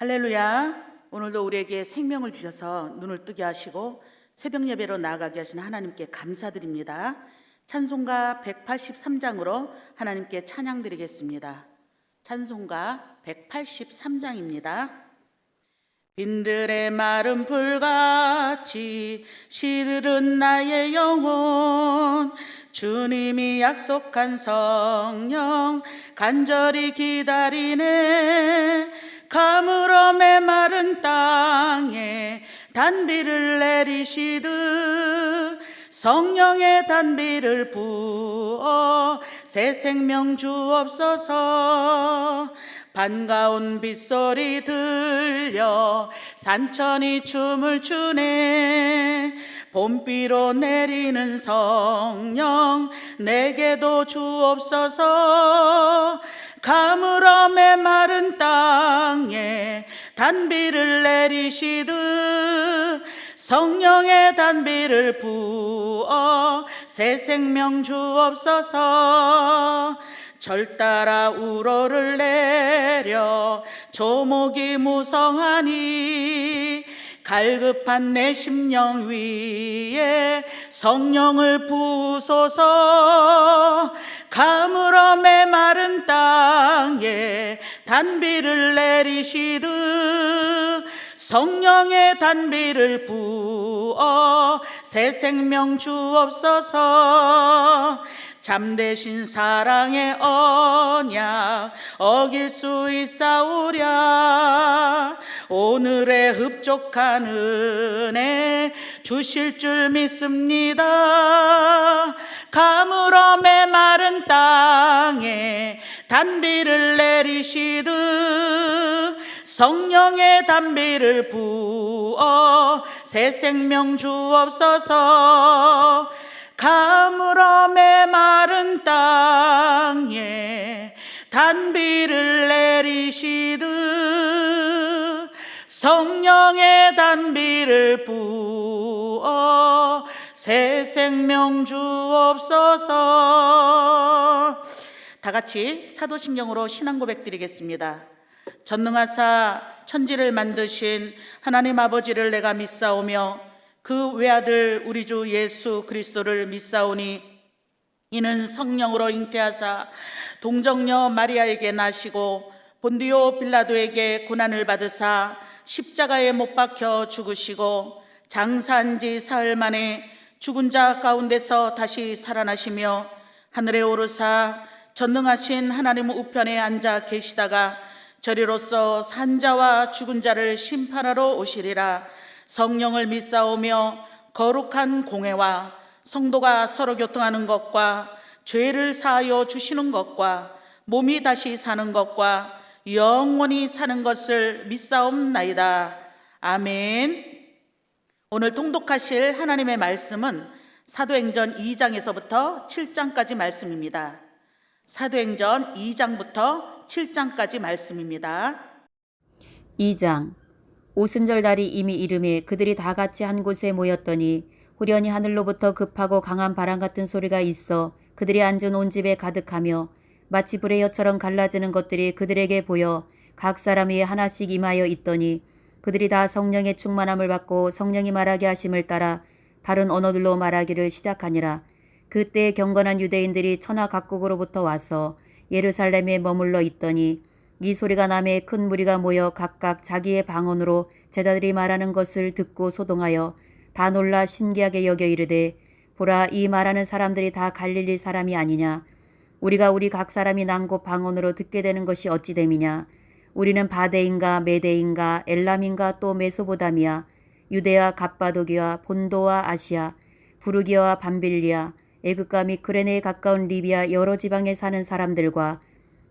할렐루야. 오늘도 우리에게 생명을 주셔서 눈을 뜨게 하시고 새벽 예배로 나아가게 하신 하나님께 감사드립니다. 찬송가 183장으로 하나님께 찬양 드리겠습니다. 찬송가 183장입니다. 빈들의 마른 풀같이 시들은 나의 영혼, 주님이 약속한 성령 간절히 기다리네. 가물어 메마른 땅에 단비를 내리시듯 성령의 단비를 부어 새 생명 주옵소서. 반가운 빗소리 들려 산천이 춤을 추네. 봄비로 내리는 성령 내게도 주옵소서. 가물어 메마른 땅에 단비를 내리시듯 성령의 단비를 부어 새 생명 주옵소서. 절 따라 우러를 내려 조목이 무성하니 갈급한 내 심령 위에 성령을 부소서. 가물어 메마른 땅에 단비를 내리시듯 성령의 단비를 부어 새 생명 주옵소서. 잠대신 사랑의 언약 어길 수 있사오랴. 오늘의 흡족한 은혜 주실 줄 믿습니다. 가물어 메마른 땅에 단비를 내리시듯 성령의 단비를 부어 새 생명 주옵소서. 가물어 메마른 땅에 단비를 내리시듯 성령의 단비를 부어 새 생명 주옵소서. 다 같이 사도신경으로 신앙 고백 드리겠습니다. 전능하사 천지를 만드신 하나님 아버지를 내가 믿사오며 그 외아들 우리 주 예수 그리스도를 믿사오니 이는 성령으로 잉태하사 동정녀 마리아에게 나시고 본디오 빌라도에게 고난을 받으사 십자가에 못 박혀 죽으시고 장사한 지 사흘 만에 죽은 자 가운데서 다시 살아나시며 하늘에 오르사 전능하신 하나님 우편에 앉아 계시다가 저리로서 산 자와 죽은 자를 심판하러 오시리라. 성령을 믿사오며 거룩한 공회와 성도가 서로 교통하는 것과 죄를 사하여 주시는 것과 몸이 다시 사는 것과 영원히 사는 것을 믿사옵나이다. 아멘. 오늘 통독하실 하나님의 말씀은 사도행전 2장에서부터 7장까지 말씀입니다. 사도행전 2장부터 7장까지 말씀입니다. 2장. 오순절 날이 이미 이름에 그들이 다 같이 한 곳에 모였더니 후련히 하늘로부터 급하고 강한 바람 같은 소리가 있어 그들이 앉은 온 집에 가득하며 마치 불의 혀처럼 갈라지는 것들이 그들에게 보여 각 사람 위에 하나씩 임하여 있더니 그들이 다 성령의 충만함을 받고 성령이 말하게 하심을 따라 다른 언어들로 말하기를 시작하니라. 그때 경건한 유대인들이 천하 각국으로부터 와서 예루살렘에 머물러 있더니 이 소리가 남에 큰 무리가 모여 각각 자기의 방언으로 제자들이 말하는 것을 듣고 소동하여 다 놀라 신기하게 여겨 이르되, 보라, 이 말하는 사람들이 다 갈릴리 사람이 아니냐? 우리가 우리 각 사람이 난 곳 방언으로 듣게 되는 것이 어찌 됨이냐? 우리는 바데인가 메데인가 엘람인가 또 메소보다미아, 유대와 갑바도기와 본도와 아시아, 부르기아와 밤빌리아, 애굽과 및 그레네에 가까운 리비아 여러 지방에 사는 사람들과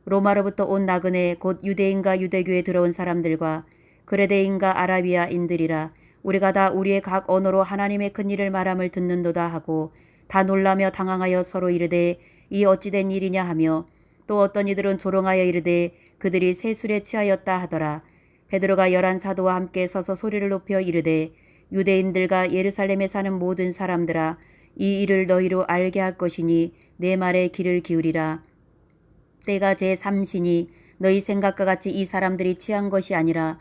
로마로부터 온 나그네 곧 유대인과 유대교에 들어온 사람들과 그레데인과 아라비아인들이라. 우리가 다 우리의 각 언어로 하나님의 큰 일을 말함을 듣는도다 하고 다 놀라며 당황하여 서로 이르되 이 어찌된 일이냐 하며 또 어떤 이들은 조롱하여 이르되 그들이 새 술에 취하였다 하더라. 베드로가 11 사도와 함께 서서 소리를 높여 이르되 유대인들과 예루살렘에 사는 모든 사람들아, 이 일을 너희로 알게 할 것이니 내 말에 귀를 기울이라. 때가 제3시니 너희 생각과 같이 이 사람들이 취한 것이 아니라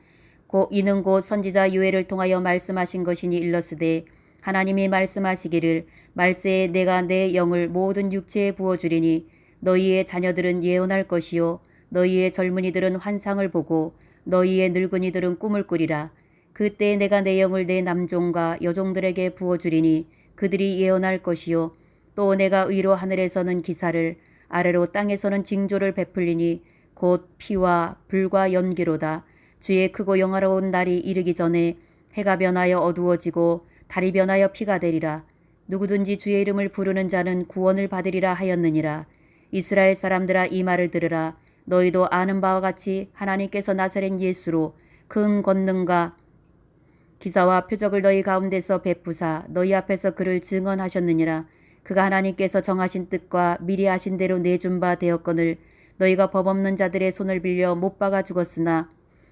이는 곧 선지자 요엘을 통하여 말씀하신 것이니 일렀으되 하나님이 말씀하시기를 말세에 내가 내 영을 모든 육체에 부어주리니 너희의 자녀들은 예언할 것이요 너희의 젊은이들은 환상을 보고 너희의 늙은이들은 꿈을 꾸리라. 그때 내가 내 영을 내 남종과 여종들에게 부어주리니 그들이 예언할 것이요 또 내가 의로 하늘에서는 기사를 아래로 땅에서는 징조를 베풀리니 곧 피와 불과 연기로다. 주의 크고 영화로운 날이 이르기 전에 해가 변하여 어두워지고 달이 변하여 피가 되리라. 누구든지 주의 이름을 부르는 자는 구원을 받으리라 하였느니라. 이스라엘 사람들아 이 말을 들으라. 너희도 아는 바와 같이 하나님께서 나사렛 예수로 큰 권능과 기사와 표적을 너희 가운데서 베푸사 너희 앞에서 그를 증언하셨느니라. 그가 하나님께서 정하신 뜻과 미리 하신 대로 내준 바 되었거늘 너희가 법 없는 자들의 손을 빌려 못 박아 죽었으나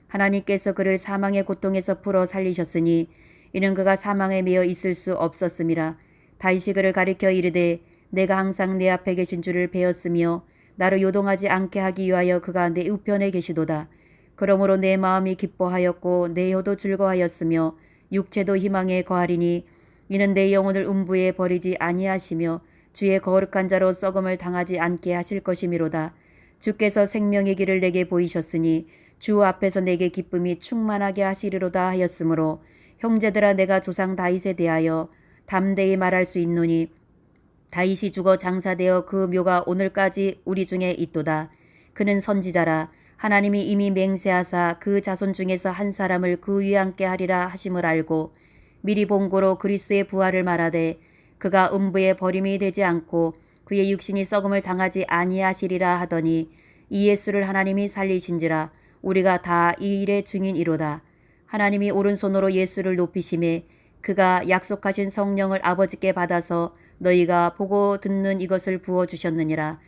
하나님께서 그를 사망의 고통에서 풀어 살리셨으니 이는 그가 사망에 매여 있을 수 없었음이라. 다윗이 그를 가리켜 이르되 내가 항상 내 앞에 계신 줄을 배웠으며 나를 요동하지 않게 하기 위하여 그가 내 우편에 계시도다. 그러므로 내 마음이 기뻐하였고 내 혀도 즐거하였으며 육체도 희망에 거하리니 이는 내 영혼을 음부에 버리지 아니하시며 주의 거룩한 자로 썩음을 당하지 않게 하실 것이미로다. 주께서 생명의 길을 내게 보이셨으니 주 앞에서 내게 기쁨이 충만하게 하시리로다 하였으므로 형제들아 내가 조상 다윗에 대하여 담대히 말할 수 있노니 다윗이 죽어 장사되어 그 묘가 오늘까지 우리 중에 있도다. 그는 선지자라. 하나님이 이미 맹세하사 그 자손 중에서 한 사람을 그 위에 앉게 하리라 하심을 알고 미리 본고로 그리스도의 부활을 말하되 그가 음부에 버림이 되지 않고 그의 육신이 썩음을 당하지 아니하시리라 하더니 이 예수를 하나님이 살리신지라. 우리가 다 이 일의 증인이로다. 하나님이 오른손으로 예수를 높이심에 그가 약속하신 성령을 아버지께 받아서 너희가 보고 듣는 이것을 부어주셨느니라.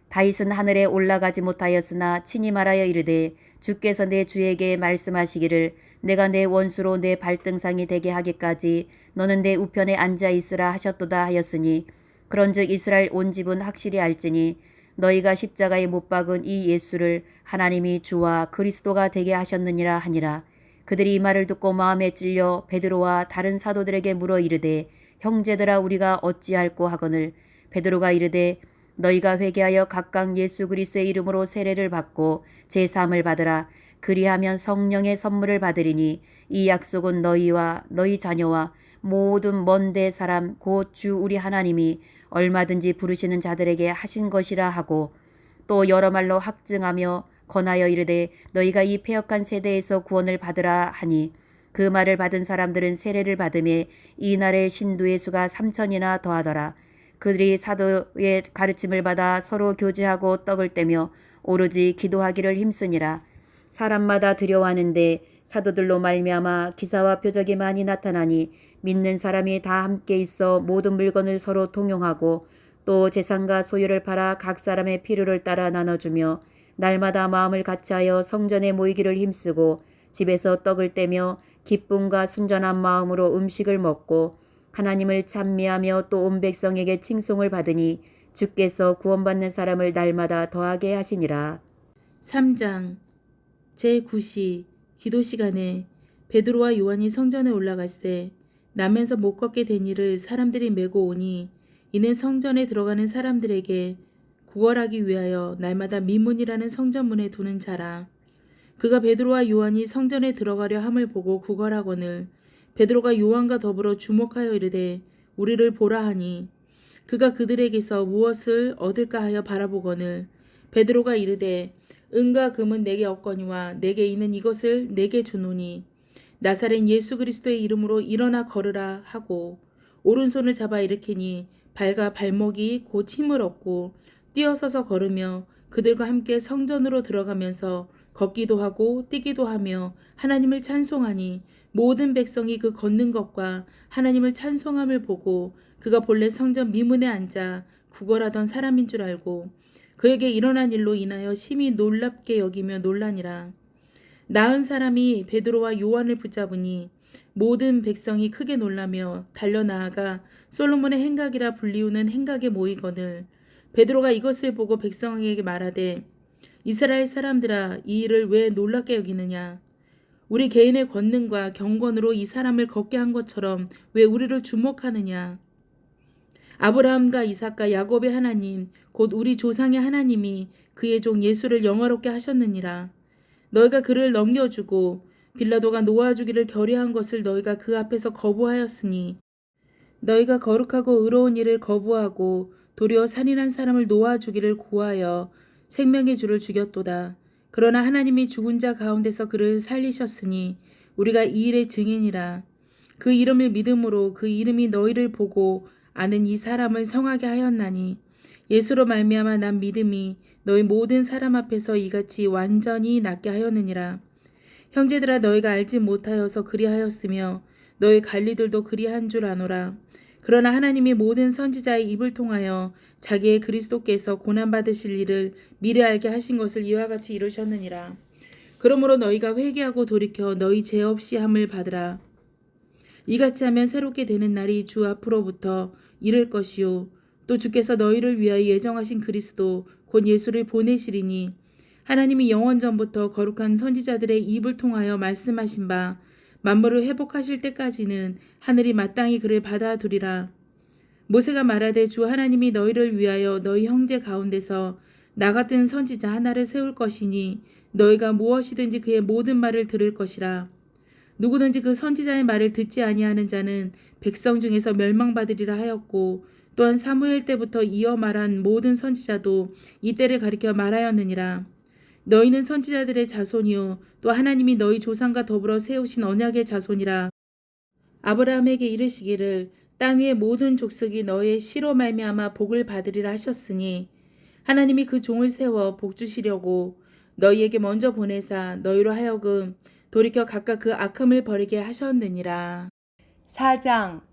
다윗은 하늘에 올라가지 못하였으나 친히 말하여 이르되 주께서 내 주에게 말씀하시기를 내가 내 원수로 내 발등상이 되게 하기까지 너는 내 우편에 앉아 있으라 하셨도다 하였으니 그런즉 이스라엘 온 집은 확실히 알지니 너희가 십자가에 못 박은 이 예수를 하나님이 주와 그리스도가 되게 하셨느니라 하니라. 그들이 이 말을 듣고 마음에 찔려 베드로와 다른 사도들에게 물어 이르되 형제들아 우리가 어찌할꼬 하거늘 베드로가 이르되 너희가 회개하여 각각 예수 그리스도의 이름으로 세례를 받고 제사함을 받으라. 그리하면 성령의 선물을 받으리니 이 약속은 너희와 너희 자녀와 모든 먼데 사람 곧 주 우리 하나님이 얼마든지 부르시는 자들에게 하신 것이라 하고 또 여러 말로 확증하며 권하여 이르되 너희가 이 패역한 세대에서 구원을 받으라 하니 그 말을 받은 사람들은 세례를 받음에 이날의 신도의 수가 3,000이나 더하더라. 그들이 사도의 가르침을 받아 서로 교제하고 떡을 떼며 오로지 기도하기를 힘쓰니라. 사람마다 두려워하는데 사도들로 말미암아 기사와 표적이 많이 나타나니 믿는 사람이 다 함께 있어 모든 물건을 서로 통용하고 또 재산과 소유를 팔아 각 사람의 필요를 따라 나눠주며 날마다 마음을 같이하여 성전에 모이기를 힘쓰고 집에서 떡을 떼며 기쁨과 순전한 마음으로 음식을 먹고 하나님을 찬미하며 또 온 백성에게 칭송을 받으니 주께서 구원받는 사람을 날마다 더하게 하시니라. 3장 제9시 기도 시간에 베드로와 요한이 성전에 올라갔을 나면서 못 걷게 된 이를 사람들이 메고 오니 이는 성전에 들어가는 사람들에게 구걸하기 위하여 날마다 미문이라는 성전문에 두는 자라. 그가 베드로와 요한이 성전에 들어가려 함을 보고 구걸하거늘 베드로가 요한과 더불어 주목하여 이르되 우리를 보라 하니 그가 그들에게서 무엇을 얻을까 하여 바라보거늘 베드로가 이르되 은과 금은 내게 없거니와 내게 있는 이것을 내게 주노니 나사렛 예수 그리스도의 이름으로 일어나 걸으라 하고 오른손을 잡아 일으키니 발과 발목이 곧 힘을 얻고 뛰어서서 걸으며 그들과 함께 성전으로 들어가면서 걷기도 하고 뛰기도 하며 하나님을 찬송하니 모든 백성이 그 걷는 것과 하나님을 찬송함을 보고 그가 본래 성전 미문에 앉아 구걸하던 사람인 줄 알고 그에게 일어난 일로 인하여 심히 놀랍게 여기며 놀라니라. 나은 사람이 베드로와 요한을 붙잡으니 모든 백성이 크게 놀라며 달려나아가 솔로몬의 행각이라 불리우는 행각에 모이거늘 베드로가 이것을 보고 백성에게 말하되 이스라엘 사람들아 이 일을 왜 놀랍게 여기느냐. 우리 개인의 권능과 경건으로 이 사람을 걷게 한 것처럼 왜 우리를 주목하느냐? 아브라함과 이삭과 야곱의 하나님, 곧 우리 조상의 하나님이 그의 종 예수를 영화롭게 하셨느니라. 너희가 그를 넘겨주고 빌라도가 놓아주기를 결의한 것을 너희가 그 앞에서 거부하였으니 너희가 거룩하고 의로운 일을 거부하고 도리어 살인한 사람을 놓아주기를 고하여 생명의 주를 죽였도다. 그러나 하나님이 죽은 자 가운데서 그를 살리셨으니 우리가 이 일의 증인이라. 그 이름을 믿음으로 그 이름이 너희를 보고 아는 이 사람을 성하게 하였나니 예수로 말미암아 난 믿음이 너희 모든 사람 앞에서 이같이 완전히 낫게 하였느니라. 형제들아 너희가 알지 못하여서 그리하였으며 너희 관리들도 그리한 줄 아노라. 그러나 하나님이 모든 선지자의 입을 통하여 자기의 그리스도께서 고난받으실 일을 미리 알게 하신 것을 이와 같이 이루셨느니라. 그러므로 너희가 회개하고 돌이켜 너희 죄 없이 함을 받으라. 이같이 하면 새롭게 되는 날이 주 앞으로부터 이를 것이요 또 주께서 너희를 위하여 예정하신 그리스도 곧 예수를 보내시리니 하나님이 영원 전부터 거룩한 선지자들의 입을 통하여 말씀하신 바 만물을 회복하실 때까지는 하늘이 마땅히 그를 받아두리라. 모세가 말하되 주 하나님이 너희를 위하여 너희 형제 가운데서 나 같은 선지자 하나를 세울 것이니 너희가 무엇이든지 그의 모든 말을 들을 것이라. 누구든지 그 선지자의 말을 듣지 아니하는 자는 백성 중에서 멸망받으리라 하였고 또한 사무엘 때부터 이어 말한 모든 선지자도 이때를 가리켜 말하였느니라. 너희는 선지자들의 자손이요 또 하나님이 너희 조상과 더불어 세우신 언약의 자손이라. 아브라함에게 이르시기를 땅 위의 모든 족속이 너의 씨로 말미암아 복을 받으리라 하셨으니 하나님이 그 종을 세워 복 주시려고 너희에게 먼저 보내사 너희로 하여금 돌이켜 각각 그 악함을 버리게 하셨느니라. 4장.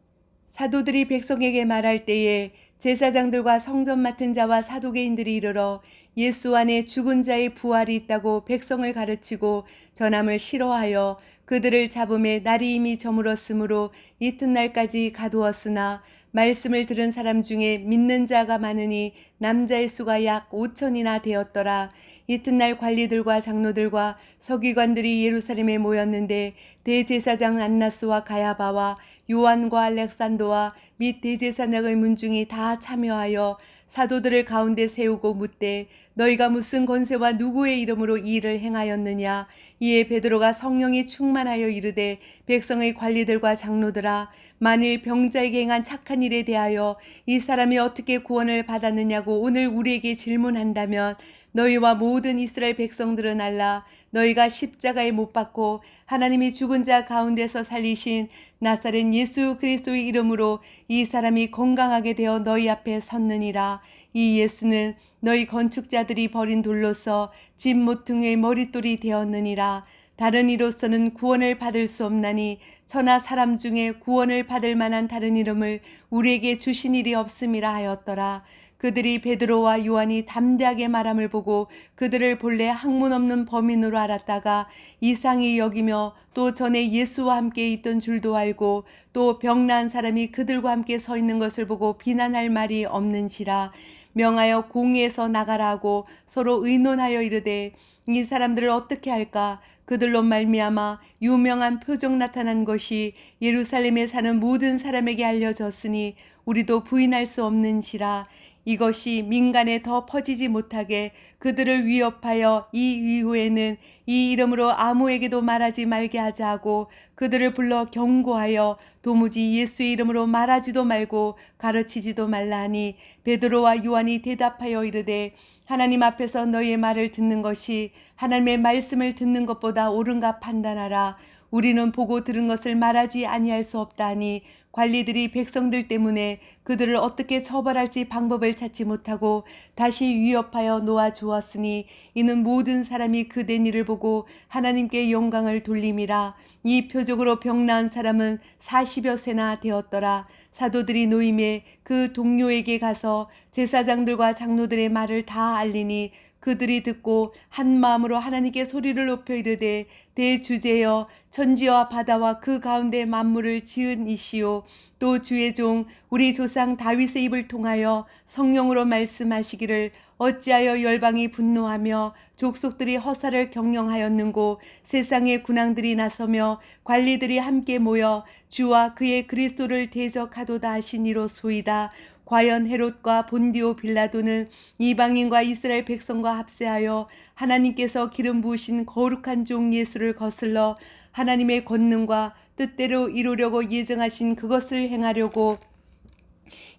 사도들이 백성에게 말할 때에 제사장들과 성전 맡은 자와 사도계인들이 이르러 예수 안에 죽은 자의 부활이 있다고 백성을 가르치고 전함을 싫어하여 그들을 잡음에 날이 이미 저물었으므로 이튿날까지 가두었으나 말씀을 들은 사람 중에 믿는 자가 많으니 남자의 수가 약 5천이나 되었더라. 이튿날 관리들과 장로들과 서기관들이 예루살렘에 모였는데 대제사장 안나스와 가야바와 요한과 알렉산더와 및 대제사장의 문중이 다 참여하여 사도들을 가운데 세우고 묻되 너희가 무슨 권세와 누구의 이름으로 이 일을 행하였느냐. 이에 베드로가 성령이 충만하여 이르되 백성의 관리들과 장로들아 만일 병자에게 행한 착한 일에 대하여 이 사람이 어떻게 구원을 받았느냐고 오늘 우리에게 질문한다면 너희와 모든 이스라엘 백성들은 알라. 너희가 십자가에 못 박고 하나님이 죽은 자 가운데서 살리신 나사렛 예수 그리스도의 이름으로 이 사람이 건강하게 되어 너희 앞에 섰느니라. 이 예수는 너희 건축자들이 버린 돌로서 집 모퉁이의 머릿돌이 되었느니라. 다른 이로서는 구원을 받을 수 없나니 천하 사람 중에 구원을 받을 만한 다른 이름을 우리에게 주신 일이 없음이라 하였더라. 그들이 베드로와 요한이 담대하게 말함을 보고 그들을 본래 학문 없는 범인으로 알았다가 이상히 여기며 또 전에 예수와 함께 있던 줄도 알고 또 병나은 사람이 그들과 함께 서 있는 것을 보고 비난할 말이 없는지라. 명하여 공의에서 나가라 하고 서로 의논하여 이르되 이 사람들을 어떻게 할까. 그들로 말미암아 유명한 표적 나타난 것이 예루살렘에 사는 모든 사람에게 알려졌으니 우리도 부인할 수 없는지라. 이것이 민간에 더 퍼지지 못하게 그들을 위협하여 이 이후에는 이 이름으로 아무에게도 말하지 말게 하자 하고 그들을 불러 경고하여 도무지 예수의 이름으로 말하지도 말고 가르치지도 말라 하니 베드로와 요한이 대답하여 이르되 하나님 앞에서 너희의 말을 듣는 것이 하나님의 말씀을 듣는 것보다 옳은가 판단하라. 우리는 보고 들은 것을 말하지 아니할 수 없다 하니 관리들이 백성들 때문에 그들을 어떻게 처벌할지 방법을 찾지 못하고 다시 위협하여 놓아주었으니 이는 모든 사람이 그된 일을 보고 하나님께 영광을 돌림이라. 이 표적으로 병나은 사람은 40여 세나 되었더라. 사도들이 노임에 그 동료에게 가서 제사장들과 장로들의 말을 다 알리니 그들이 듣고 한 마음으로 하나님께 소리를 높여 이르되 대주제여 천지와 바다와 그 가운데 만물을 지은 이시오 또 주의 종 우리 조상 다윗의 입을 통하여 성령으로 말씀하시기를 어찌하여 열방이 분노하며 족속들이 허사를 경영하였는고 세상의 군왕들이 나서며 관리들이 함께 모여 주와 그의 그리스도를 대적하도다 하시니로소이다. 과연 헤롯과 본디오 빌라도는 이방인과 이스라엘 백성과 합세하여 하나님께서 기름 부으신 거룩한 종 예수를 거슬러 하나님의 권능과 뜻대로 이루려고 예정하신 그것을 행하려고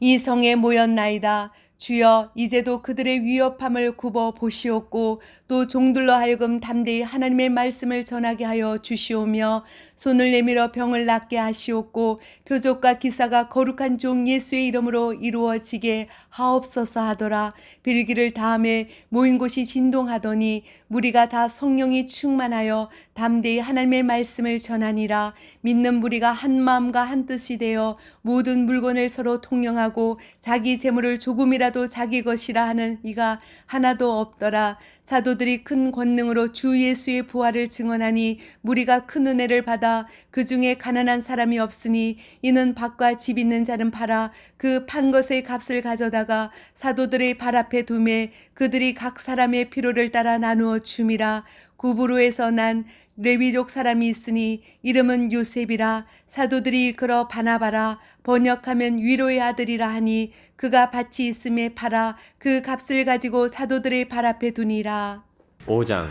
이 성에 모였나이다. 주여 이제도 그들의 위협함을 굽어 보시옵고 또 종들로 하여금 담대히 하나님의 말씀을 전하게 하여 주시오며 손을 내밀어 병을 낫게 하시옵고 표적과 기사가 거룩한 종 예수의 이름으로 이루어지게 하옵소서 하더라. 빌기를 다음에 모인 곳이 진동하더니 무리가 다 성령이 충만하여 담대히 하나님의 말씀을 전하니라. 믿는 무리가 한 마음과 한 뜻이 되어 모든 물건을 서로 통용하고 자기 재물을 조금이라도 자기 것이라 하는 이가 하나도 없더라. 사도들이 큰 권능으로 주 예수의 부활을 증언하니 무리가 큰 은혜를 받아 그 중에 가난한 사람이 없으니 이는 밭과 집 있는 자는 팔아 그 판 것의 값을 가져다가 사도들의 발 앞에 두매 그들이 각 사람의 필요를 따라 나누어 줌이라. 구브로에서 난 레위족 사람이 있으니 이름은 요셉이라. 사도들이 일컬어 바나바라 번역하면 위로의 아들이라 하니 그가 밭이 있음에 팔아 그 값을 가지고 사도들의 발 앞에 두니라. 5장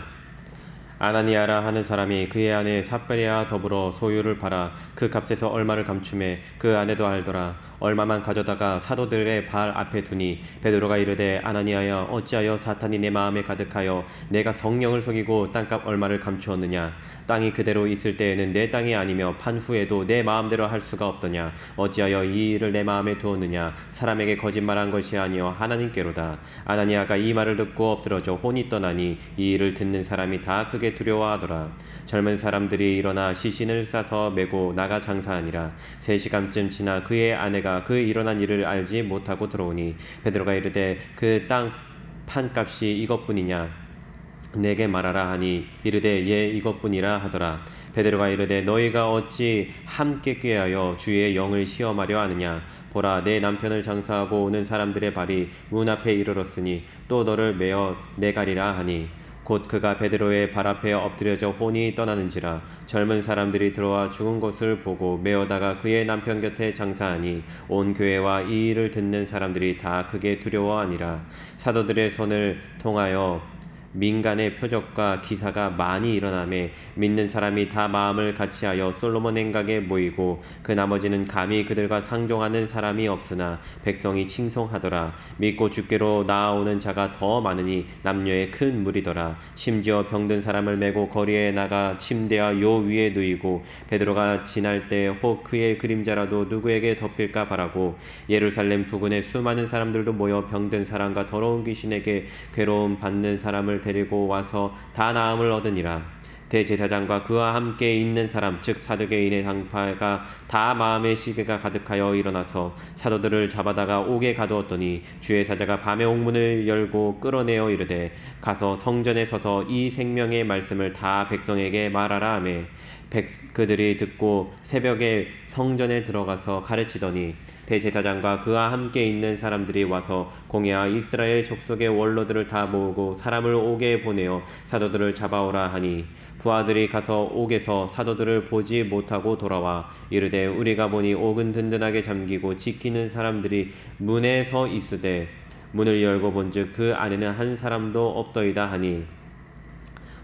아나니아라 하는 사람이 그의 아내 삽베리와 더불어 소유를 팔아 그 값에서 얼마를 감춤해 그 아내도 알더라. 얼마만 가져다가 사도들의 발 앞에 두니 베드로가 이르되 아나니아여 어찌하여 사탄이 내 마음에 가득하여 내가 성령을 속이고 땅값 얼마를 감추었느냐. 땅이 그대로 있을 때에는 내 땅이 아니며 판 후에도 내 마음대로 할 수가 없더냐. 어찌하여 이 일을 내 마음에 두었느냐. 사람에게 거짓말한 것이 아니요 하나님께로다. 아나니아가 이 말을 듣고 엎드러져 혼이 떠나니 이 일을 듣는 사람이 다 크게 두려워하더라. 젊은 사람들이 일어나 시신을 싸서 메고 나가 장사하니라. 3시간쯤 지나 그의 아내가 그 일어난 일을 알지 못하고 들어오니 베드로가 이르되 그 땅 판값이 이것뿐이냐 내게 말하라 하니 이르되 예 이것뿐이라 하더라. 베드로가 이르되 너희가 어찌 함께 꾀하여 주의 영을 시험하려 하느냐. 보라 내 남편을 장사하고 오는 사람들의 발이 문 앞에 이르렀으니 또 너를 메어 내가리라 하니 곧 그가 베드로의 발 앞에 엎드려져 혼이 떠나는지라. 젊은 사람들이 들어와 죽은 것을 보고 메어다가 그의 남편 곁에 장사하니 온 교회와 이 일을 듣는 사람들이 다 크게 두려워하니라. 사도들의 손을 통하여 민간의 표적과 기사가 많이 일어나매 믿는 사람이 다 마음을 같이하여 솔로몬 행각에 모이고 그 나머지는 감히 그들과 상종하는 사람이 없으나 백성이 칭송하더라. 믿고 주께로 나아오는 자가 더 많으니 남녀의 큰 무리더라. 심지어 병든 사람을 메고 거리에 나가 침대와 요 위에 누이고 베드로가 지날 때 혹 그의 그림자라도 누구에게 덮일까 바라고 예루살렘 부근에 수많은 사람들도 모여 병든 사람과 더러운 귀신에게 괴로움 받는 사람을 데리고 와서 다 나음을 얻으니라. 대제사장과 그와 함께 있는 사람 즉 사두개인의 당파가 다 마음의 시기가 가득하여 일어나서 사도들을 잡아다가 옥에 가두었더니 주의 사자가 밤에 옥문을 열고 끌어내어 이르되 가서 성전에 서서 이 생명의 말씀을 다 백성에게 말하라 하매 그들이 듣고 새벽에 성전에 들어가서 가르치더니 대제사장과 그와 함께 있는 사람들이 와서 공회와 이스라엘 족속의 원로들을 다 모으고 사람을 옥에 보내어 사도들을 잡아오라 하니 부하들이 가서 옥에서 사도들을 보지 못하고 돌아와 이르되 우리가 보니 옥은 든든하게 잠기고 지키는 사람들이 문에 서 있으되 문을 열고 본즉 그 안에는 한 사람도 없더이다 하니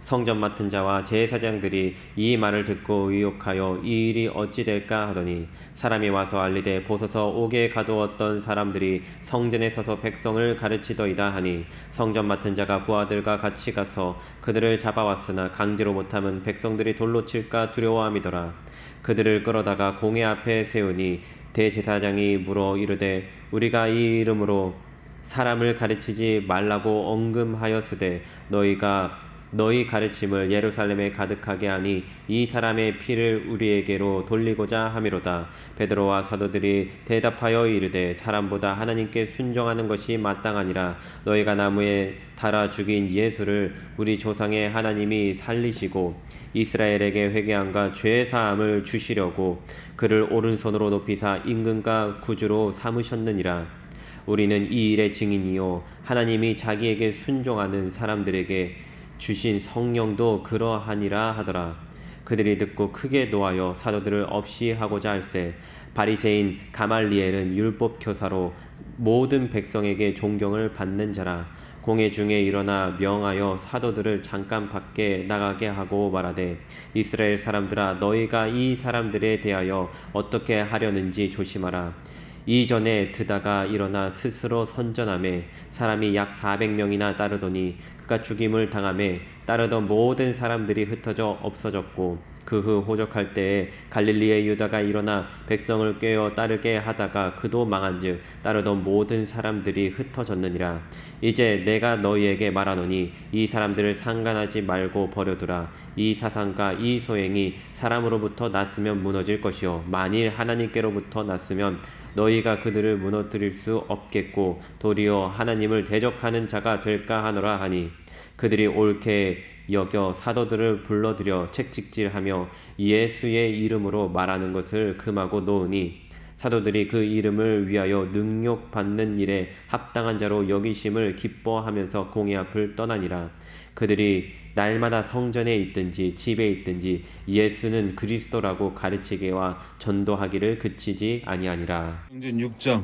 성전 맡은 자와 제사장들이 이 말을 듣고 의혹하여 이 일이 어찌 될까 하더니 사람이 와서 알리되 보소서 옥에 가두었던 사람들이 성전에 서서 백성을 가르치더이다 하니 성전 맡은 자가 부하들과 같이 가서 그들을 잡아왔으나 강제로 못하면 백성들이 돌로 칠까 두려워함이더라. 그들을 끌어다가 공회 앞에 세우니 대제사장이 물어 이르되 우리가 이 이름으로 사람을 가르치지 말라고 언금하였으되 너희가 너희 가르침을 예루살렘에 가득하게 하니 이 사람의 피를 우리에게로 돌리고자 함이로다. 베드로와 사도들이 대답하여 이르되 사람보다 하나님께 순종하는 것이 마땅하니라. 너희가 나무에 달아 죽인 예수를 우리 조상의 하나님이 살리시고 이스라엘에게 회개함과 죄 사함을 주시려고 그를 오른손으로 높이사 임금과 구주로 삼으셨느니라. 우리는 이 일의 증인이요 하나님이 자기에게 순종하는 사람들에게 주신 성령도 그러하니라 하더라. 그들이 듣고 크게 노하여 사도들을 없이 하고자 할세 바리새인 가말리엘은 율법 교사로 모든 백성에게 존경을 받는 자라. 공회 중에 일어나 명하여 사도들을 잠깐 밖에 나가게 하고 말하되 이스라엘 사람들아 너희가 이 사람들에 대하여 어떻게 하려는지 조심하라. 이전에 드다가 일어나 스스로 선전하매 사람이 약 400명이나 따르더니 그가 죽임을 당하매 따르던 모든 사람들이 흩어져 없어졌고 그 후 호적할 때에 갈릴리의 유다가 일어나 백성을 꿰어 따르게 하다가 그도 망한즉 따르던 모든 사람들이 흩어졌느니라. 이제 내가 너희에게 말하노니 이 사람들을 상관하지 말고 버려두라. 이 사상과 이 소행이 사람으로부터 났으면 무너질 것이요 만일 하나님께로부터 났으면 너희가 그들을 무너뜨릴 수 없겠고 도리어 하나님을 대적하는 자가 될까 하노라 하니 그들이 옳게 여겨 사도들을 불러들여 책찍질하며 예수의 이름으로 말하는 것을 금하고 놓으니 사도들이 그 이름을 위하여 능욕받는 일에 합당한 자로 여기심을 기뻐하면서 공회 앞을 떠나니라. 그들이 날마다 성전에 있든지 집에 있든지 예수는 그리스도라고 가르치기와 전도하기를 그치지 아니하니라. 행전 6장.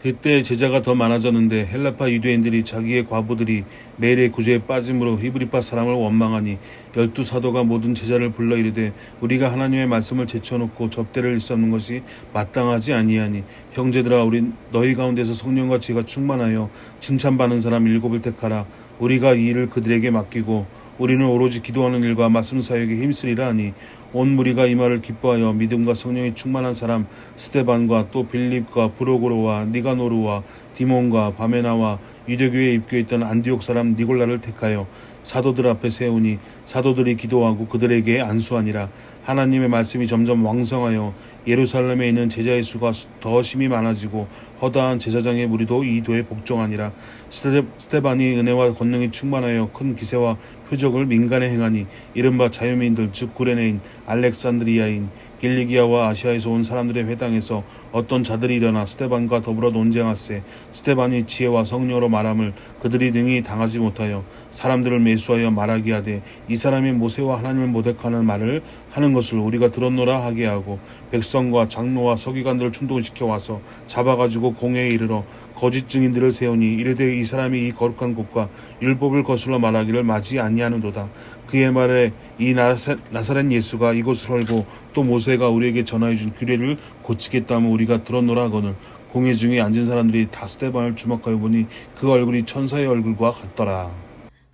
그때 제자가 더 많아졌는데 헬라파 유대인들이 자기의 과부들이 매일의 구제에 빠짐으로 히브리파 사람을 원망하니 12사도가 모든 제자를 불러 이르되 우리가 하나님의 말씀을 제쳐놓고 접대를 일삼는 것이 마땅하지 아니하니 형제들아 우리 너희 가운데서 성령과 지혜가 충만하여 칭찬받는 사람 7을 택하라. 우리가 이 일을 그들에게 맡기고 우리는 오로지 기도하는 일과 말씀 사역에 힘쓰리라 하니 온 무리가 이 말을 기뻐하여 믿음과 성령이 충만한 사람 스데반과 또 빌립과 브로고로와 니가노르와 디몬과 바메나와 유대교에 입교했던 안디옥 사람 니골라를 택하여 사도들 앞에 세우니 사도들이 기도하고 그들에게 안수하니라. 하나님의 말씀이 점점 왕성하여 예루살렘에 있는 제자의 수가 더 심히 많아지고 허다한 제사장의 무리도 이 도에 복종하니라. 스데반이 은혜와 권능이 충만하여 큰 기세와 표적을 민간에 행하니 이른바 자유민들 즉 구레네인 알렉산드리아인 길리기아와 아시아에서 온 사람들의 회당에서 어떤 자들이 일어나 스데반과 더불어 논쟁하세 스데반이 지혜와 성령으로 말함을 그들이 능히 당하지 못하여 사람들을 매수하여 말하게 하되 이 사람이 모세와 하나님을 모독하는 말을 하는 것을 우리가 들었노라 하게 하고 백성과 장로와 서기관들을 충동시켜 와서 잡아가지고 공회에 이르러 거짓 증인들을 세우니 이르되 이 사람이 이 거룩한 곳과 율법을 거슬러 말하기를 마지 아니하는도다. 그의 말에 이 나사렛 예수가 이곳을 헐고 또 모세가 우리에게 전하여 준 규례를 고치겠다면 우리가 들었노라 하거늘 공회 중에 앉은 사람들이 다 스데반을 주목하여 보니 그 얼굴이 천사의 얼굴과 같더라.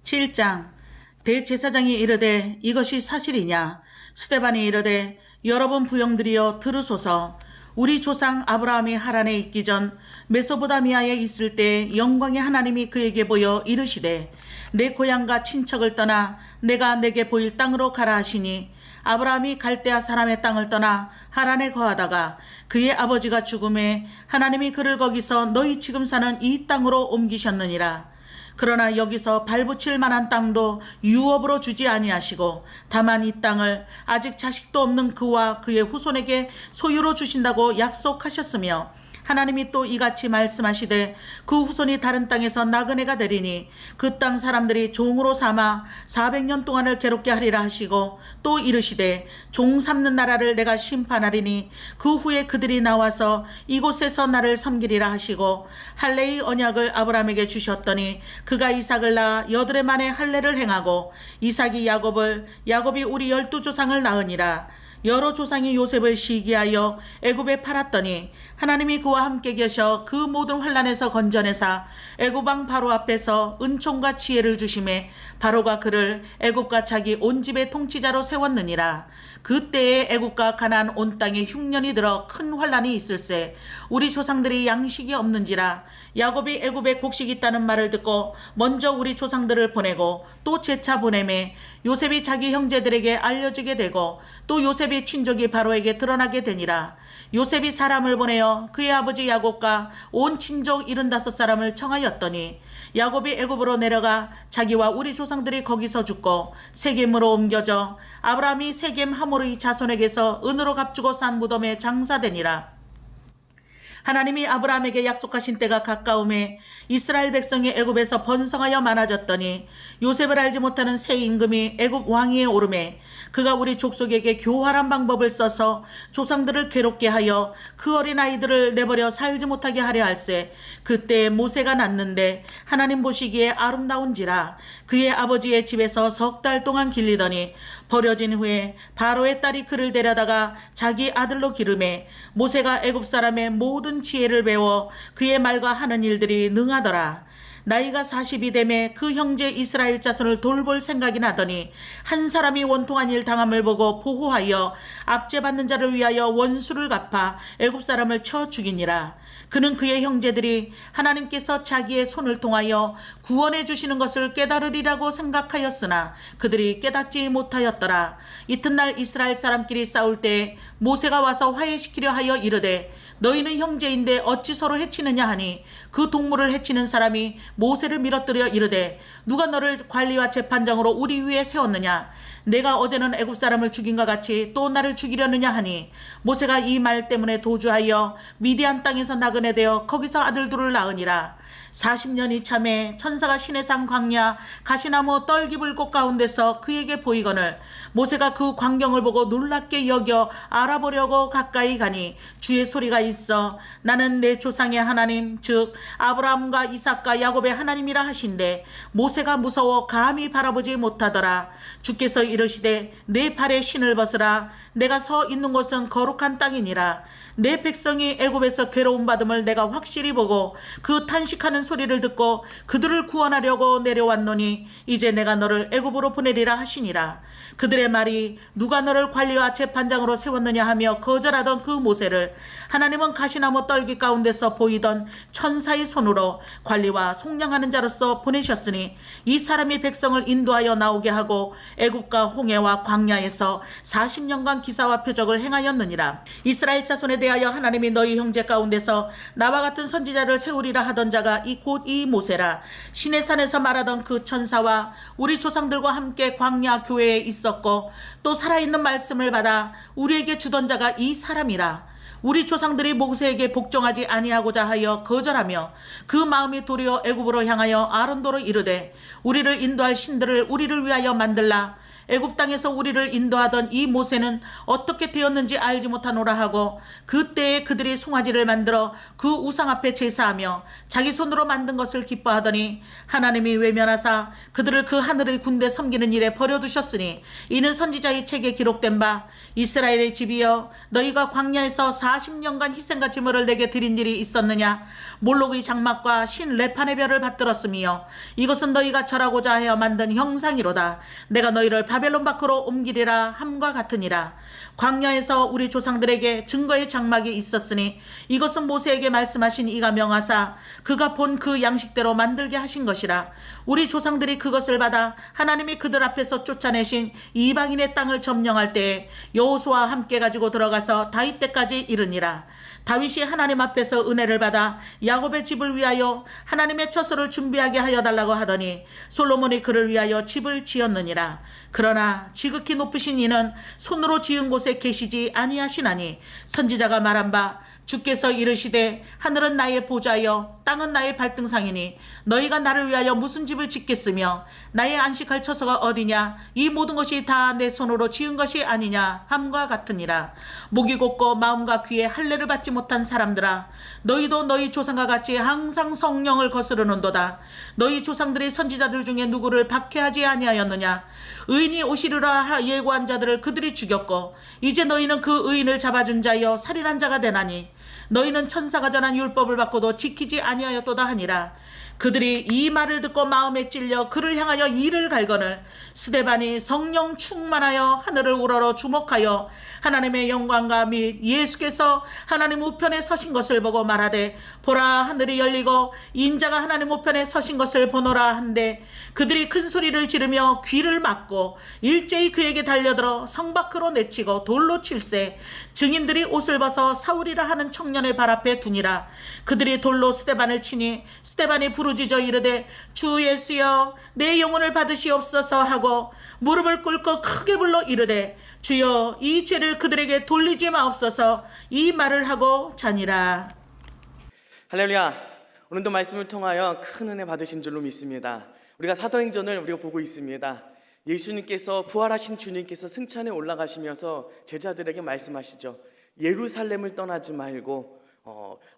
7장. 대제사장이 이르되 이것이 사실이냐? 스데반이 이르되 여러분 부형들이여 들으소서. 우리 조상 아브라함이 하란에 있기 전 메소보다미아에 있을 때 영광의 하나님이 그에게 보여 이르시되 내 고향과 친척을 떠나 내가 내게 보일 땅으로 가라 하시니 아브라함이 갈대아 사람의 땅을 떠나 하란에 거하다가 그의 아버지가 죽음에 하나님이 그를 거기서 너희 지금 사는 이 땅으로 옮기셨느니라. 그러나 여기서 발붙일 만한 땅도 유업으로 주지 아니하시고 다만 이 땅을 아직 자식도 없는 그와 그의 후손에게 소유로 주신다고 약속하셨으며 하나님이 또 이같이 말씀하시되 그 후손이 다른 땅에서 나그네가 되리니 그 땅 사람들이 종으로 삼아 400년 동안을 괴롭게 하리라 하시고 또 이르시되 종 삼는 나라를 내가 심판하리니 그 후에 그들이 나와서 이곳에서 나를 섬기리라 하시고 할례의 언약을 아브라함에게 주셨더니 그가 이삭을 낳아 8해 만에 할례를 행하고 이삭이 야곱을 야곱이 우리 12조상을 낳으니라. 여러 조상이 요셉을 시기하여 애굽에 팔았더니 하나님이 그와 함께 계셔 그 모든 환난에서 건져내사 애굽 왕 바로 앞에서 은총과 지혜를 주심에 바로가 그를 애굽과 자기 온 집의 통치자로 세웠느니라. 그때에 애굽과 가나안 온 땅에 흉년이 들어 큰 환난이 있을세. 우리 조상들이 양식이 없는지라. 야곱이 애굽에 곡식이 있다는 말을 듣고 먼저 우리 조상들을 보내고 또 재차 보내매 요셉이 자기 형제들에게 알려지게 되고 또 요셉의 친족이 바로에게 드러나게 되니라. 요셉이 사람을 보내어 그의 아버지 야곱과 온 친족 75사람을 청하였더니 야곱이 애굽으로 내려가 자기와 우리 조상들이 거기서 죽고 세겜으로 옮겨져 아브라함이 세겜 하모르의 자손에게서 은으로 값주고 산 무덤에 장사되니라. 하나님이 아브라함에게 약속하신 때가 가까움에 이스라엘 백성이 애굽에서 번성하여 많아졌더니 요셉을 알지 못하는 새 임금이 애굽 왕위에 오르매 그가 우리 족속에게 교활한 방법을 써서 조상들을 괴롭게 하여 그 어린 아이들을 내버려 살지 못하게 하려 할세. 그때 모세가 낳는데 하나님 보시기에 아름다운지라. 그의 아버지의 집에서 석 달 동안 길리더니 버려진 후에 바로의 딸이 그를 데려다가 자기 아들로 기르매 모세가 애굽 사람의 모든 지혜를 배워 그의 말과 하는 일들이 능하더라. 나이가 40이 되매 그 형제 이스라엘 자손을 돌볼 생각이 나더니 한 사람이 원통한 일 당함을 보고 보호하여 압제받는 자를 위하여 원수를 갚아 애굽 사람을 쳐 죽이니라. 그는 그의 형제들이 하나님께서 자기의 손을 통하여 구원해 주시는 것을 깨달으리라고 생각하였으나 그들이 깨닫지 못하였더라. 이튿날 이스라엘 사람끼리 싸울 때 모세가 와서 화해시키려 하여 이르되 너희는 형제인데 어찌 서로 해치느냐 하니 그 동물을 해치는 사람이 모세를 밀어뜨려 이르되 누가 너를 관리와 재판장으로 우리 위에 세웠느냐. 내가 어제는 애굽 사람을 죽인과 같이 또 나를 죽이려느냐 하니 모세가 이 말 때문에 도주하여 미디안 땅에서 나그네 되어 거기서 아들 둘을 낳으니라. 40년이 참에 천사가 시내산 광야 가시나무 떨기불꽃 가운데서 그에게 보이거늘 모세가 그 광경을 보고 놀랍게 여겨 알아보려고 가까이 가니 주의 소리가 있어 나는 내 조상의 하나님 즉 아브라함과 이삭과 야곱의 하나님이라 하신대 모세가 무서워 감히 바라보지 못하더라. 주께서 이르시되 내 발에 신을 벗으라. 내가 서 있는 곳은 거룩한 땅이니라. 내 백성이 애굽에서 괴로움 받음을 내가 확실히 보고 그 탄식하는 소리를 듣고 그들을 구원하려고 내려왔노니 이제 내가 너를 애굽으로 보내리라 하시니라. 그들의 말이 누가 너를 관리와 재판장으로 세웠느냐 하며 거절하던 그 모세를 하나님은 가시나무 떨기 가운데서 보이던 천사의 손으로 관리와 속량하는 자로서 보내셨으니 이 사람이 백성을 인도하여 나오게 하고 애굽과 홍해와 광야에서 40년간 기사와 표적을 행하였느니라. 이스라엘 자손에 대하여 하나님이 너희 형제 가운데서 나와 같은 선지자를 세우리라 하던 자가 곧 이 모세라. 시내산에서 말하던 그 천사와 우리 조상들과 함께 광야 교회에 있었고 또 살아있는 말씀을 받아 우리에게 주던 자가 이 사람이라. 우리 조상들이 모세에게 복종하지 아니하고자 하여 거절하며 그 마음이 도리어 애굽으로 향하여 아론도로 이르되 우리를 인도할 신들을 우리를 위하여 만들라. 애굽 땅에서 우리를 인도하던 이 모세는 어떻게 되었는지 알지 못하노라 하고 그때에 그들이 송아지를 만들어 그 우상 앞에 제사하며 자기 손으로 만든 것을 기뻐하더니 하나님이 외면하사 그들을 그 하늘의 군대 섬기는 일에 버려두셨으니 이는 선지자의 책에 기록된 바 이스라엘의 집이여 너희가 광야에서 40년간 희생과 제물을 내게 드린 일이 있었느냐. 몰록의 장막과 신 레판의 별을 받들었으며 이것은 너희가 절하고자 하여 만든 형상이로다. 내가 너희를 바벨론 밖으로 옮기리라 함과 같으니라. 광야에서 우리 조상들에게 증거의 장막이 있었으니 이것은 모세에게 말씀하신 이가 명하사 그가 본 그 양식대로 만들게 하신 것이라. 우리 조상들이 그것을 받아 하나님이 그들 앞에서 쫓아내신 이방인의 땅을 점령할 때에 여호수아와 함께 가지고 들어가서 다윗 때까지 이르니라. 다윗이 하나님 앞에서 은혜를 받아 야곱의 집을 위하여 하나님의 처소를 준비하게 하여 달라고 하더니 솔로몬이 그를 위하여 집을 지었느니라. 그러나 지극히 높으신 이는 손으로 지은 곳에 계시지 아니하시나니 선지자가 말한 바 주께서 이르시되 하늘은 나의 보좌여 땅은 나의 발등상이니 너희가 나를 위하여 무슨 집을 짓겠으며 나의 안식할 처소가 어디냐 이 모든 것이 다 내 손으로 지은 것이 아니냐 함과 같으니라. 목이 곧고 마음과 귀에 할례를 받지 못한 사람들아 너희도 너희 조상과 같이 항상 성령을 거스르는도다. 너희 조상들의 선지자들 중에 누구를 박해하지 아니하였느냐. 의인이 오시리라 예고한 자들을 그들이 죽였고 이제 너희는 그 의인을 잡아준 자여 살인한 자가 되나니 너희는 천사가 전한 율법을 받고도 지키지 아니하였도다 하니라. 그들이 이 말을 듣고 마음에 찔려 그를 향하여 이를 갈거늘 스데반이 성령 충만하여 하늘을 우러러 주목하여 하나님의 영광과 및 예수께서 하나님 우편에 서신 것을 보고 말하되 보라 하늘이 열리고 인자가 하나님 우편에 서신 것을 보노라 한데 그들이 큰 소리를 지르며 귀를 막고 일제히 그에게 달려들어 성 밖으로 내치고 돌로 칠세 증인들이 옷을 벗어 사울이라 하는 청년의 발 앞에 두니라. 그들이 돌로 스데반을 치니 스데반이 부르짖어 이르되 주 예수여 내 영혼을 받으시옵소서 하고 무릎을 꿇고 크게 불러 이르되 주여 이 죄를 그들에게 돌리지 마옵소서 이 말을 하고 자니라. 할렐루야. 오늘도 말씀을 통하여 큰 은혜 받으신 줄로 믿습니다. 우리가 사도행전을 우리가 보고 있습니다. 예수님께서 부활하신 주님께서 승천에 올라가시면서 제자들에게 말씀하시죠. 예루살렘을 떠나지 말고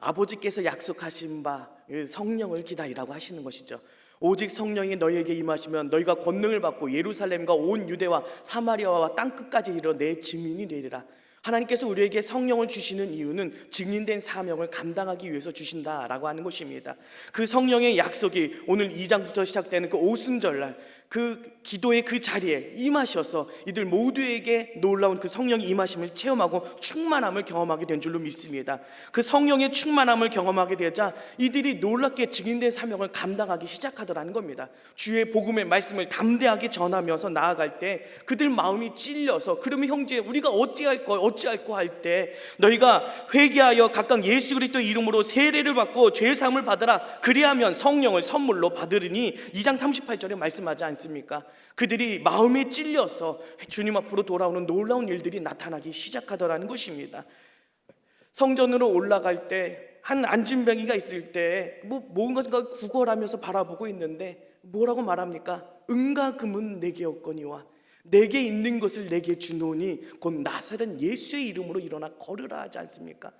아버지께서 약속하신 바 성령을 기다리라고 하시는 것이죠. 오직 성령이 너희에게 임하시면 너희가 권능을 받고 예루살렘과 온 유대와 사마리아와 땅끝까지 이르러 내 증인이 되리라. 하나님께서 우리에게 성령을 주시는 이유는 증인된 사명을 감당하기 위해서 주신다라고 하는 것입니다. 그 성령의 약속이 오늘 2장부터 시작되는 그 오순절날 그 기도의 그 자리에 임하셔서 이들 모두에게 놀라운 그 성령의 임하심을 체험하고 충만함을 경험하게 된 줄로 믿습니다. 그 성령의 충만함을 경험하게 되자 이들이 놀랍게 증인된 사명을 감당하기 시작하더라는 겁니다. 주의 복음의 말씀을 담대하게 전하면서 나아갈 때 그들 마음이 찔려서 그러면 형제 우리가 어찌할 거 할 때 너희가 회개하여 각각 예수 그리스도의 이름으로 세례를 받고 죄 사함을 받으라. 그리하면 성령을 선물로 받으리니 2장 38절에 말씀하지 않습니까? 그들이 마음에 찔려서 주님 앞으로 돌아오는 놀라운 일들이 나타나기 시작하더라는 것입니다. 성전으로 올라갈 때 한 안진뱅이가 있을 때 뭔가 구걸하면서 바라보고 있는데 뭐라고 말합니까? 은과 금은 내게 없거니와 내게 있는 것을 내게 주노니 곧 나사렛 예수의 이름으로 일어나 걸으라 하지 않습니까?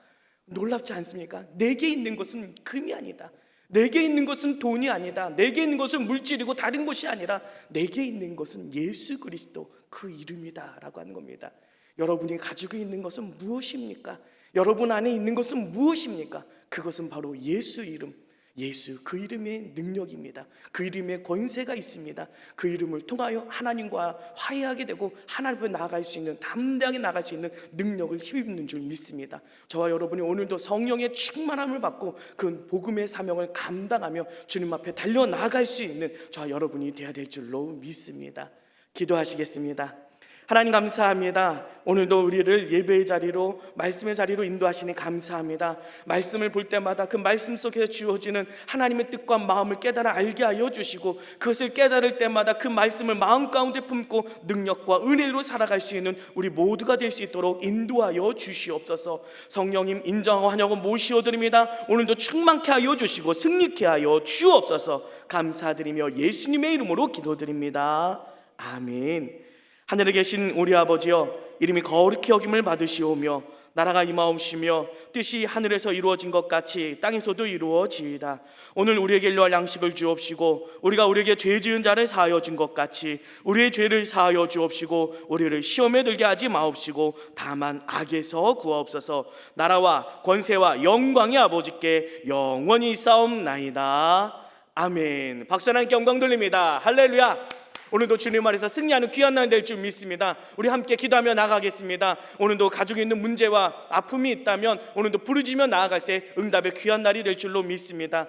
놀랍지 않습니까? 내게 있는 것은 금이 아니다. 내게 있는 것은 돈이 아니다. 내게 있는 것은 물질이고 다른 것이 아니라 내게 있는 것은 예수 그리스도 그 이름이다 라고 하는 겁니다. 여러분이 가지고 있는 것은 무엇입니까? 여러분 안에 있는 것은 무엇입니까? 그것은 바로 예수 이름, 예수 그 이름의 능력입니다. 그 이름의 권세가 있습니다. 그 이름을 통하여 하나님과 화해하게 되고 하나님 앞에 나아갈 수 있는, 담대하게 나아갈 수 있는 능력을 힘입는 줄 믿습니다. 저와 여러분이 오늘도 성령의 충만함을 받고 그 복음의 사명을 감당하며 주님 앞에 달려나갈 수 있는 저와 여러분이 되어야 될 줄로 믿습니다. 기도하시겠습니다. 하나님 감사합니다. 오늘도 우리를 예배의 자리로, 말씀의 자리로 인도하시니 감사합니다. 말씀을 볼 때마다 그 말씀 속에서 주어지는 하나님의 뜻과 마음을 깨달아 알게 하여 주시고 그것을 깨달을 때마다 그 말씀을 마음 가운데 품고 능력과 은혜로 살아갈 수 있는 우리 모두가 될 수 있도록 인도하여 주시옵소서. 성령님 인정하고 환영하고 모시어드립니다. 오늘도 충만케 하여 주시고 승리케 하여 주옵소서. 감사드리며 예수님의 이름으로 기도드립니다. 아멘. 하늘에 계신 우리 아버지여, 이름이 거룩히 여김을 받으시오며 나라가 임하옵시며 뜻이 하늘에서 이루어진 것 같이 땅에서도 이루어지이다. 오늘 우리에게 일용할 양식을 주옵시고 우리가 우리에게 죄 지은 자를 사하여 준 것 같이 우리의 죄를 사하여 주옵시고 우리를 시험에 들게 하지 마옵시고 다만 악에서 구하옵소서. 나라와 권세와 영광이 아버지께 영원히 있사옵나이다. 아멘. 박수 하나님께 영광 돌립니다. 할렐루야. 오늘도 주님 안에서 승리하는 귀한 날 될 줄 믿습니다. 우리 함께 기도하며 나가겠습니다. 오늘도 가족에 있는 문제와 아픔이 있다면 오늘도 부르짖으며 나아갈 때 응답의 귀한 날이 될 줄로 믿습니다.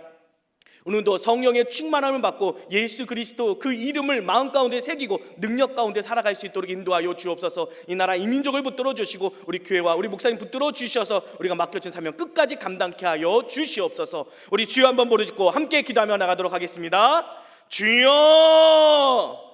오늘도 성령의 충만함을 받고 예수 그리스도 그 이름을 마음 가운데 새기고 능력 가운데 살아갈 수 있도록 인도하여 주옵소서. 이 나라 이 민족을 붙들어 주시고 우리 교회와 우리 목사님 붙들어 주셔서 우리가 맡겨진 사명 끝까지 감당케 하여 주시옵소서. 우리 주여 한번 부르짖고 함께 기도하며 나가도록 하겠습니다. 주여!